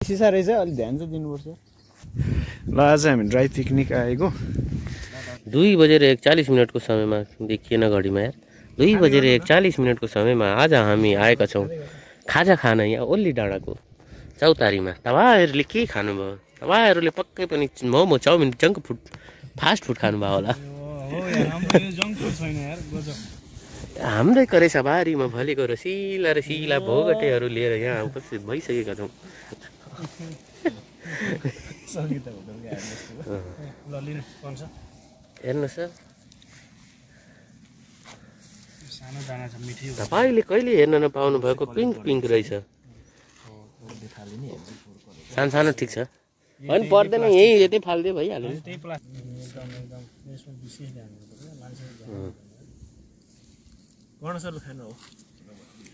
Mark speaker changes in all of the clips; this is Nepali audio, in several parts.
Speaker 1: सिसा रहेछ अलि ध्यान चाहिँ दिनुपर्छ ल आज हामी ड्राई पिकनिक आएको
Speaker 2: 2:41 को समयमा देखिएन घडीमा यार 2:41 को समयमा आज हामी आएका छौँ खाजा खान यहाँ ओल्ली डाँडाको चौतारीमा तपाईहरुले के खानुभयो तपाईहरुले पक्कै पनि momo chowmein junk food fast food खानुभयो होला हाम्रै करेसाबारीमा फलेको रसिला रसिला भोगटेहरू लिएर यहाँ उपस्थित भइसकेका छौँ हेर्नुहोस् तपाईँले कहिले हेर्न नपाउनु भएको पिङ्क पिङ्क रहेछ सानो सानो ठिक छ होइन पर्दैन यही यतै फाल्दै भइहाल्यो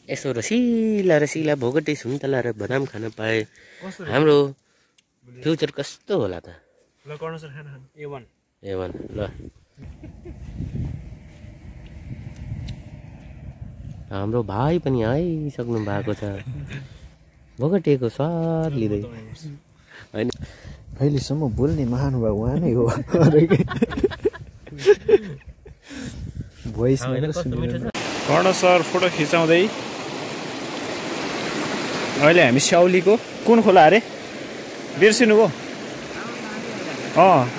Speaker 2: यसो रसिला रसिला भोगटे सुन्तला र बदाम खान पाए हाम्रो फ्युचर कस्तो होला त A1 ल हाम्रो भाइ पनि आइसक्नु भएको छ भोगटेको स्वाद लिँदै होइन
Speaker 1: अहिलेसम्म बोल्ने महानुभाव उहाँ नै हो कर्ण सर फोटो खिचाउँदै अहिले हामी स्याउलीको कुन खोला अरे बिर्सिनु भयो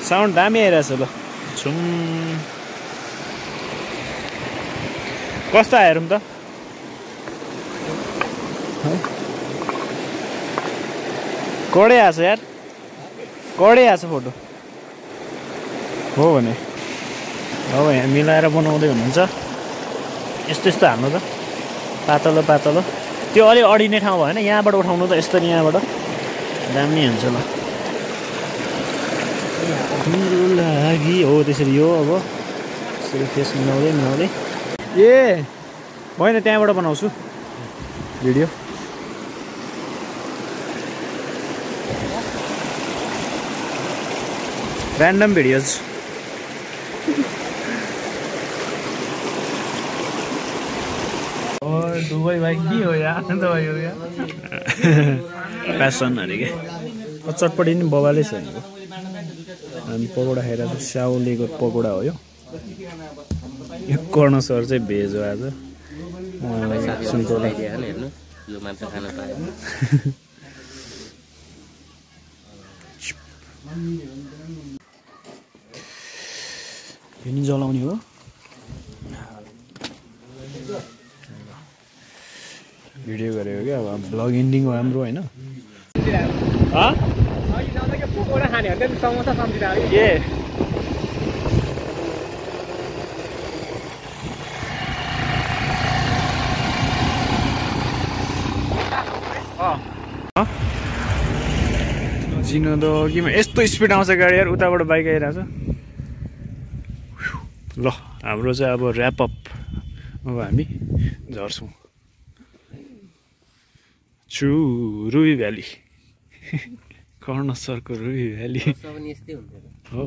Speaker 1: साउन्ड दामी आइरहेछ ल छुम कस्तो आयो त कडै आछ यार कडै आछ फोटो हो भने अब यहाँ मिलाएर बनाउँदै हुनुहुन्छ यस्तो यस्तो हाल्नु त पातलो पातलो त्यो अलिक अडिने ठाउँ भएन यहाँबाट उठाउनु त यस्तो यहाँबाट दामी हुन्छ ल तिम्रो लागि हो त्यसरी यो अब यसरी फेस मिलाउँदै मिलाउँदै ए होइन त्यहाँबाट बनाउँछु भिडियो ऱ्यान्डम भिडियोज दुबई भाइ के हो यार प्यासन अरे के चटपटी नि बबालै छ हामी पकौडा खाइरहेको छ स्याउलीको पकौडा हो यो कर्ण सर चाहिँ भेज हो आज
Speaker 2: यो माछा खान पायो
Speaker 1: यो नि जलाउने हो भिडियो गरेको क्या अब ब्लग एन्डिङ हो हाम्रो होइन के जिनोदोगीमा यस्तो स्पिड आउँछ गाडी यार उताबाट बाइक आइरहेछ ल हाम्रो चाहिँ अब ऱ्याप अप अब हामी झर्छौँ रुई भ्याली कर्ण सरको रुई भ्याली हो